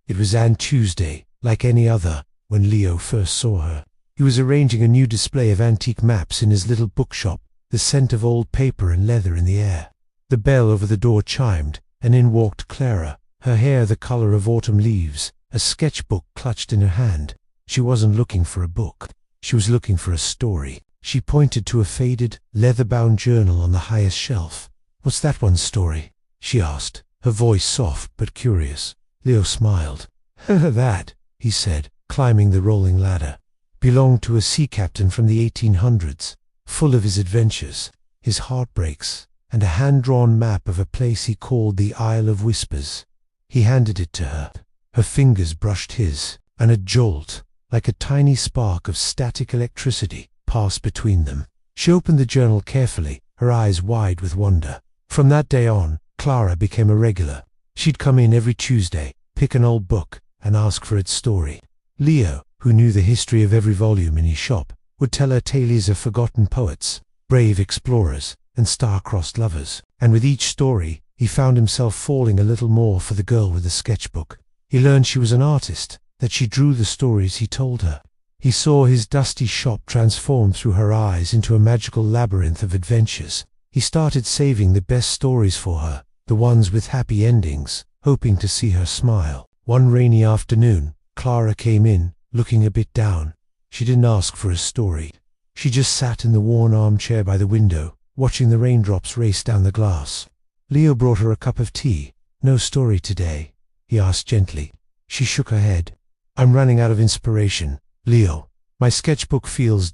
It was Aunt Tuesday, like any other, when Leo first saw her. He was arranging a new display of antique maps in his little bookshop, the scent of old paper and leather in the air. The bell over the door chimed, and in walked Clara, her hair the color of autumn leaves, a sketchbook clutched in her hand. She wasn't looking for a book. She was looking for a story. She pointed to a faded, leather-bound journal on the highest shelf. "What's that one story?" she asked, her voice soft but curious. Leo smiled. "That," he said, climbing the rolling ladder, "belonged to a sea captain from the 1800s, full of his adventures, his heartbreaks, and a hand-drawn map of a place he called the Isle of Whispers." He handed it to her. Her fingers brushed his, and a jolt, like a tiny spark of static electricity, passed between them. She opened the journal carefully, her eyes wide with wonder. From that day on, Clara became a regular. She'd come in every Tuesday, pick an old book, and ask for its story. Leo, who knew the history of every volume in his shop, would tell her tales of forgotten poets, brave explorers, and star-crossed lovers. And with each story, he found himself falling a little more for the girl with the sketchbook. He learned she was an artist, that she drew the stories he told her. He saw his dusty shop transform through her eyes into a magical labyrinth of adventures. He started saving the best stories for her, the ones with happy endings, hoping to see her smile. One rainy afternoon, Clara came in, looking a bit down. She didn't ask for a story. She just sat in the worn armchair by the window, watching the raindrops race down the glass. Leo brought her a cup of tea. "No story today?" he asked gently. She shook her head. "I'm running out of inspiration, Leo. My sketchbook feels ...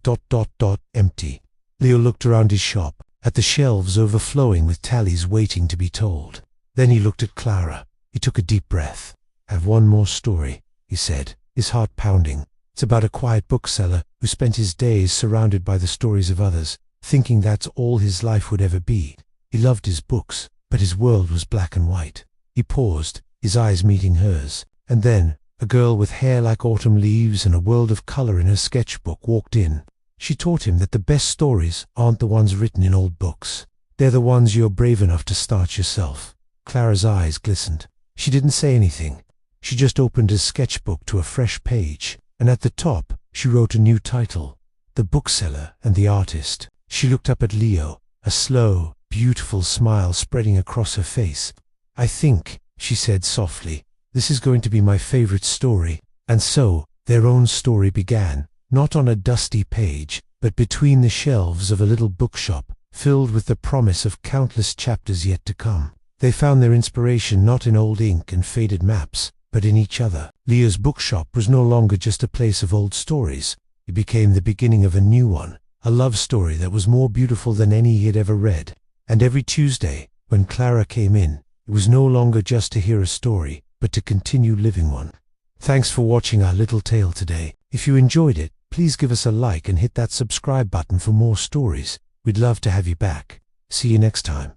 empty." Leo looked around his shop, at the shelves overflowing with tallies waiting to be told. Then he looked at Clara. He took a deep breath. "Have one more story," he said, his heart pounding. "It's about a quiet bookseller who spent his days surrounded by the stories of others, thinking that's all his life would ever be. He loved his books, but his world was black and white." He paused, his eyes meeting hers, and then a girl with hair like autumn leaves and a world of color in her sketchbook walked in. She taught him that the best stories aren't the ones written in old books. They're the ones you're brave enough to start yourself. Clara's eyes glistened. She didn't say anything. She just opened his sketchbook to a fresh page, and at the top she wrote a new title, "The Bookseller and the Artist." She looked up at Leo, a slow, beautiful smile spreading across her face. "I think," she said softly, "this is going to be my favorite story." And so, their own story began, not on a dusty page, but between the shelves of a little bookshop, filled with the promise of countless chapters yet to come. They found their inspiration not in old ink and faded maps, but in each other. Leo's bookshop was no longer just a place of old stories. It became the beginning of a new one, a love story that was more beautiful than any he had ever read. And every Tuesday, when Clara came in, it was no longer just to hear a story, but to continue living one. Thanks for watching our little tale today. If you enjoyed it, please give us a like and hit that subscribe button for more stories. We'd love to have you back. See you next time.